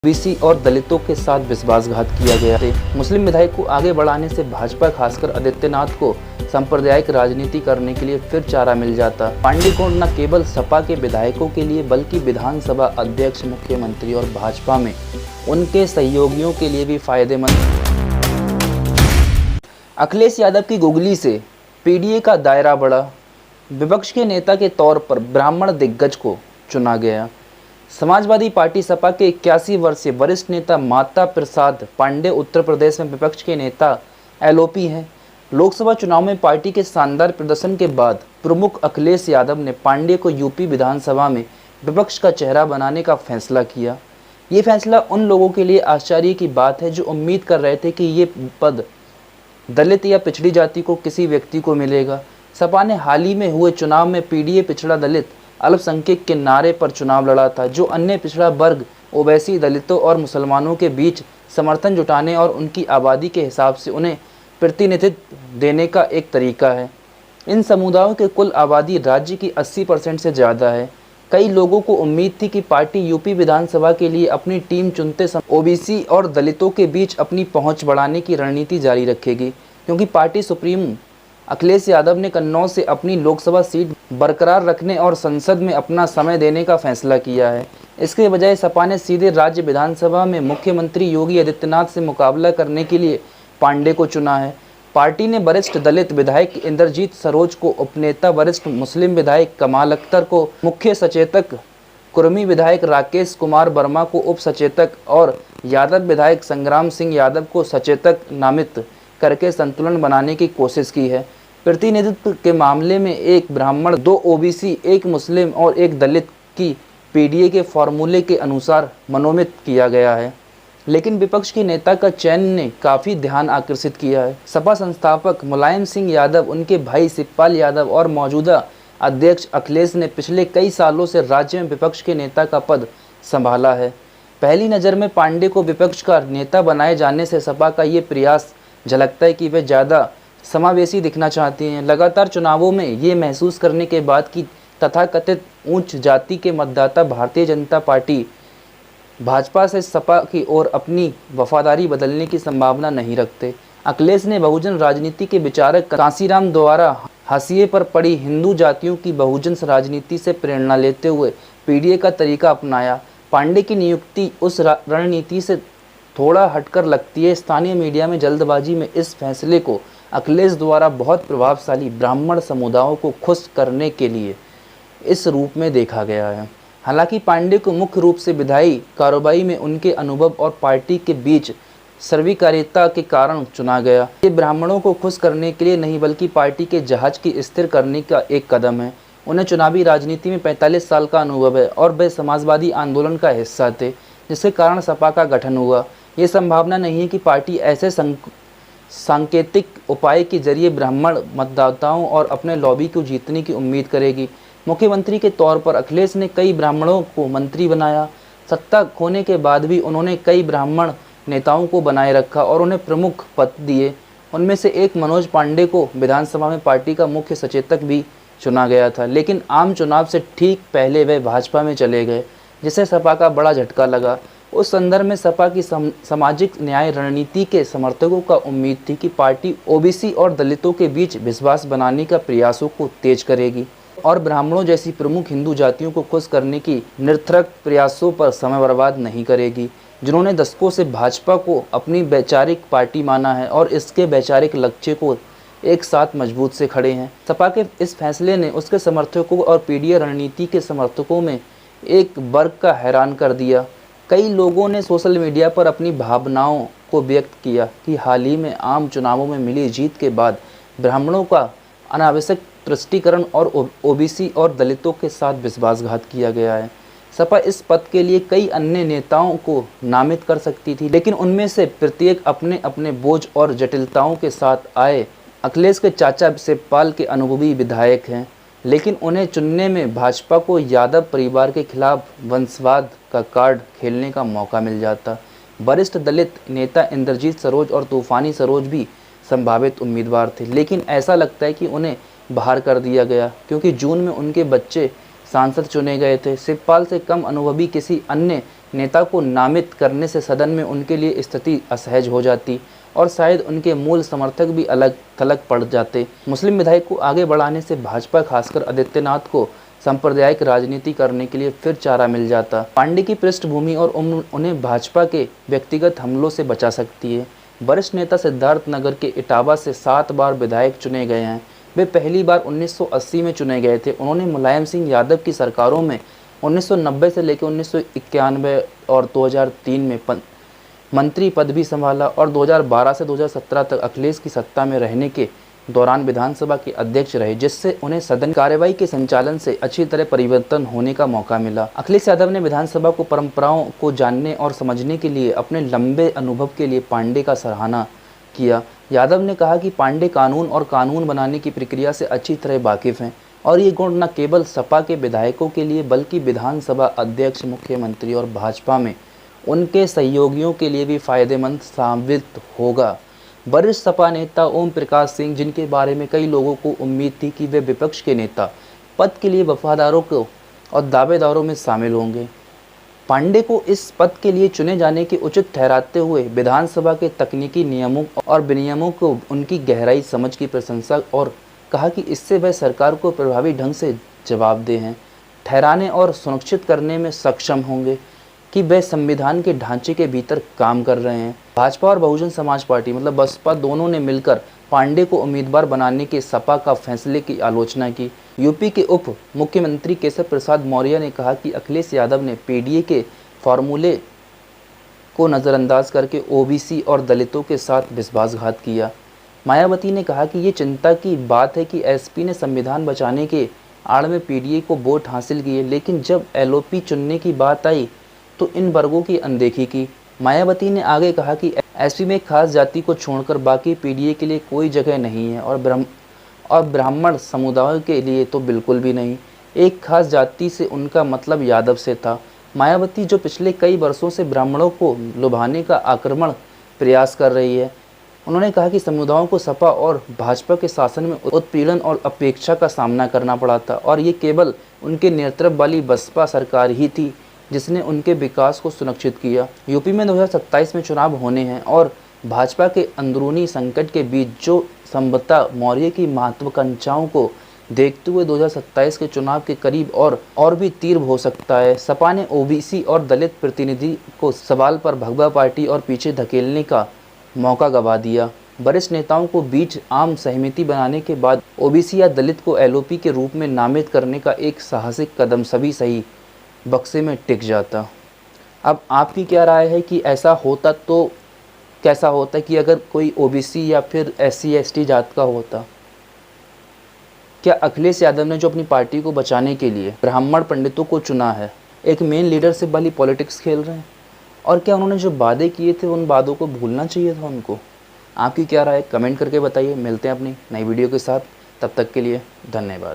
OBC और दलितों के साथ विश्वासघात किया गया है। मुस्लिम विधायक को आगे बढ़ाने से भाजपा खासकर आदित्यनाथ को सांप्रदायिक राजनीति करने के लिए फिर चारा मिल जाता। पांडे को न केवल सपा के विधायकों के लिए बल्कि विधानसभा अध्यक्ष, मुख्यमंत्री और भाजपा में उनके सहयोगियों के लिए भी फायदेमंद। अखिलेश यादव की गुगली से पीडीए का दायरा बढ़ा। विपक्ष के नेता के तौर पर ब्राह्मण दिग्गज को चुना गया। समाजवादी पार्टी सपा के 81 वर्षीय वरिष्ठ नेता माता प्रसाद पांडे उत्तर प्रदेश में विपक्ष के नेता एलओपी हैं। लोकसभा चुनाव में पार्टी के शानदार प्रदर्शन के बाद प्रमुख अखिलेश यादव ने पांडे को यूपी विधानसभा में विपक्ष का चेहरा बनाने का फैसला किया। ये फैसला उन लोगों के लिए आश्चर्य की बात है जो उम्मीद कर रहे थे कि ये पद दलित या पिछड़ी जाति को किसी व्यक्ति को मिलेगा। सपा ने हाल ही में हुए चुनाव में पीडीए पिछड़ा दलित अल्पसंख्यक के नारे पर चुनाव लड़ा था, जो अन्य पिछड़ा वर्ग, ओवैसी, दलितों और मुसलमानों के बीच समर्थन जुटाने और उनकी आबादी के हिसाब से उन्हें प्रतिनिधित्व देने का एक तरीका है। इन समुदायों की कुल आबादी राज्य की 80% से ज़्यादा है। कई लोगों को उम्मीद थी कि पार्टी यूपी विधानसभा के लिए अपनी टीम चुनते समय ओबीसी और दलितों के बीच अपनी पहुंच बढ़ाने की रणनीति जारी रखेगी, क्योंकि पार्टी सुप्रीमो अखिलेश यादव ने कन्नौज से अपनी लोकसभा सीट बरकरार रखने और संसद में अपना समय देने का फैसला किया है। इसके बजाय सपा ने सीधे राज्य विधानसभा में मुख्यमंत्री योगी आदित्यनाथ से मुकाबला करने के लिए पांडे को चुना है। पार्टी ने वरिष्ठ दलित विधायक इंद्रजीत सरोज को उपनेता, वरिष्ठ मुस्लिम विधायक कमाल अख्तर को मुख्य सचेतक, कुर्मी विधायक राकेश कुमार वर्मा को उप सचेतक और यादव विधायक संग्राम सिंह यादव को सचेतक नामित करके संतुलन बनाने की कोशिश की है। प्रतिनिधित्व के मामले में एक ब्राह्मण, 2 ओबीसी, 1 मुस्लिम और 1 दलित की पीडीए के फॉर्मूले के अनुसार मनोनीत किया गया है। लेकिन विपक्ष के नेता का चयन ने काफ़ी ध्यान आकर्षित किया है। सपा संस्थापक मुलायम सिंह यादव, उनके भाई शिवपाल यादव और मौजूदा अध्यक्ष अखिलेश ने पिछले कई सालों से राज्य में विपक्ष के नेता का पद संभाला है। पहली नज़र में पांडे को विपक्ष का नेता बनाए जाने से सपा का ये प्रयास झलकता है कि वे ज़्यादा समावेशी दिखना चाहती हैं। लगातार चुनावों में ये महसूस करने के बाद कि तथाकथित उच्च जाति के मतदाता भारतीय जनता पार्टी भाजपा से सपा की ओर अपनी वफादारी बदलने की संभावना नहीं रखते। अखिलेश ने बहुजन राजनीति के विचारक कांसीराम द्वारा हाशिए पर पड़ी हिंदू जातियों की बहुजन राजनीति से प्रेरणा लेते हुए पीडीए का तरीका अपनाया। पांडे की नियुक्ति उस रणनीति से थोड़ा हटकर लगती है। स्थानीय मीडिया में जल्दबाजी में इस फैसले को अखिलेश द्वारा बहुत प्रभावशाली ब्राह्मण समुदायों को खुश करने के लिए इस रूप में देखा गया है। हालांकि पांडे को मुख्य रूप से विधायी कार्रवाई में उनके अनुभव और पार्टी के बीच सर्वकारिता के कारण चुना गया। ये ब्राह्मणों को खुश करने के लिए नहीं बल्कि पार्टी के जहाज की स्थिर करने का एक कदम है। उन्हें चुनावी राजनीति में 45 साल का अनुभव है और वे समाजवादी आंदोलन का हिस्सा थे, जिसके कारण सपा का गठन हुआ। ये संभावना नहीं है कि पार्टी ऐसे सांकेतिक उपाय के जरिए ब्राह्मण मतदाताओं और अपने लॉबी को जीतने की उम्मीद करेगी। मुख्यमंत्री के तौर पर अखिलेश ने कई ब्राह्मणों को मंत्री बनाया। सत्ता खोने के बाद भी उन्होंने कई ब्राह्मण नेताओं को बनाए रखा और उन्हें प्रमुख पद दिए। उनमें से एक मनोज पांडे को विधानसभा में पार्टी का मुख्य सचेतक भी चुना गया था, लेकिन आम चुनाव से ठीक पहले वे भाजपा में चले गए, जिससे सपा का बड़ा झटका लगा। उस संदर्भ में सपा की सामाजिक न्याय रणनीति के समर्थकों का उम्मीद थी कि पार्टी ओबीसी और दलितों के बीच विश्वास बनाने का प्रयासों को तेज करेगी और ब्राह्मणों जैसी प्रमुख हिंदू जातियों को खुश करने की निरर्थक प्रयासों पर समय बर्बाद नहीं करेगी, जिन्होंने दशकों से भाजपा को अपनी वैचारिक पार्टी माना है और इसके वैचारिक लक्ष्य को एक साथ मजबूत से खड़े हैं। सपा के इस फैसले ने उसके समर्थकों और पीडीए रणनीति के समर्थकों में एक वर्ग का हैरान कर दिया। कई लोगों ने सोशल मीडिया पर अपनी भावनाओं को व्यक्त किया कि हाल ही में आम चुनावों में मिली जीत के बाद ब्राह्मणों का अनावश्यक तुष्टीकरण और ओबीसी और दलितों के साथ विश्वासघात किया गया है। सपा इस पद के लिए कई अन्य नेताओं को नामित कर सकती थी, लेकिन उनमें से प्रत्येक अपने अपने बोझ और जटिलताओं के साथ आए। अखिलेश के चाचा शिवपाल के अनुभवी विधायक हैं, लेकिन उन्हें चुनने में भाजपा को यादव परिवार के खिलाफ वंशवाद का कार्ड खेलने का मौका मिल जाता। वरिष्ठ दलित नेता इंद्रजीत सरोज और तूफानी सरोज भी संभावित उम्मीदवार थे, लेकिन ऐसा लगता है कि उन्हें बाहर कर दिया गया, क्योंकि जून में उनके बच्चे सांसद चुने गए थे। शिवपाल से कम अनुभवी किसी अन्य नेता को नामित करने से सदन में उनके लिए स्थिति असहज हो जाती और शायद उनके मूल समर्थक भी अलग थलग पड़ जाते। मुस्लिम विधायक को आगे बढ़ाने से भाजपा, खासकर आदित्यनाथ को सांप्रदायिक राजनीति करने के लिए फिर चारा मिल जाता। पांडे की पृष्ठभूमि और उन्हें भाजपा के व्यक्तिगत हमलों से बचा सकती है। वरिष्ठ नेता सिद्धार्थनगर के इटावा से 7 बार विधायक चुने गए हैं। वे पहली बार 1980 में चुने गए थे। उन्होंने मुलायम सिंह यादव की सरकारों में 1990 से लेकर 1991 और 2003 में मंत्री पद भी संभाला और 2012 से 2017 तक अखिलेश की सत्ता में रहने के दौरान विधानसभा के अध्यक्ष रहे, जिससे उन्हें सदन कार्यवाही के संचालन से अच्छी तरह परिवर्तन होने का मौका मिला। अखिलेश यादव ने विधानसभा को परंपराओं को जानने और समझने के लिए अपने लंबे अनुभव के लिए पांडे का सराहना किया। यादव ने कहा कि पांडे कानून और कानून बनाने की प्रक्रिया से अच्छी तरह वाकिफ़ हैं और ये गुण न केवल सपा के विधायकों के लिए बल्कि विधानसभा अध्यक्ष, मुख्यमंत्री और भाजपा में उनके सहयोगियों के लिए भी फायदेमंद साबित होगा। वरिष्ठ सपा नेता ओम प्रकाश सिंह, जिनके बारे में कई लोगों को उम्मीद थी कि वे विपक्ष के नेता पद के लिए वफादारों को और दावेदारों में शामिल होंगे, पांडे को इस पद के लिए चुने जाने के उचित ठहराते हुए विधानसभा के तकनीकी नियमों और विनियमों को उनकी गहराई समझ की प्रशंसा और कहा कि इससे वह सरकार को प्रभावी ढंग से जवाबदेह हैं, ठहराने और सुनिश्चित करने में सक्षम होंगे कि वे संविधान के ढांचे के भीतर काम कर रहे हैं। भाजपा और बहुजन समाज पार्टी मतलब बसपा दोनों ने मिलकर पांडे को उम्मीदवार बनाने के सपा का फैसले की आलोचना की। यूपी के उप मुख्यमंत्री केशव प्रसाद मौर्य ने कहा कि अखिलेश यादव ने पीडीए के फॉर्मूले को नज़रअंदाज करके ओबीसी और दलितों के साथ विश्वासघात किया। मायावती ने कहा कि ये चिंता की बात है कि एसपी ने संविधान बचाने के आड़ में पीडीए को वोट हासिल किए, लेकिन जब एलओपी चुनने की बात आई तो इन वर्गों की अनदेखी की। मायावती ने आगे कहा कि एसपी में खास जाति को छोड़कर बाकी पीडीए के लिए कोई जगह नहीं है और ब्राह्मण समुदाय के लिए तो बिल्कुल भी नहीं। एक खास जाति से उनका मतलब यादव से था। मायावती जो पिछले कई वर्षों से ब्राह्मणों को लुभाने का आक्रमण प्रयास कर रही है, उन्होंने कहा कि समुदायों को सपा और भाजपा के शासन में उत्पीड़न और अपेक्षा का सामना करना पड़ा था और ये केवल उनके नेतृत्व वाली बसपा सरकार ही थी जिसने उनके विकास को सुनिश्चित किया। यूपी में 2027 में चुनाव होने हैं और भाजपा के अंदरूनी संकट के बीच जो संभवतः मौर्य की महत्वाकांक्षाओं को देखते हुए 2027 के चुनाव के करीब और भी तीव्र हो सकता है। सपा ने ओबीसी और दलित प्रतिनिधि को सवाल पर भगवा पार्टी और पीछे धकेलने का मौका गंवा दिया। वरिष्ठ नेताओं को बीच आम सहमति बनाने के बाद ओबीसी या दलित को एलओपी के रूप में नामित करने का एक साहसिक कदम सभी सही बक्से में टिक जाता। अब आपकी क्या राय है कि ऐसा होता तो कैसा होता कि अगर कोई ओबीसी या फिर एससी एसटी जात का होता? क्या अखिलेश यादव ने जो अपनी पार्टी को बचाने के लिए ब्राह्मण पंडितों को चुना है, एक मेन लीडरशिप वाली पॉलिटिक्स खेल रहे हैं? और क्या उन्होंने जो वादे किए थे उन वादों को भूलना चाहिए था उनको? आपकी क्या राय, कमेंट करके बताइए। मिलते हैं अपनी नई वीडियो के साथ, तब तक के लिए धन्यवाद।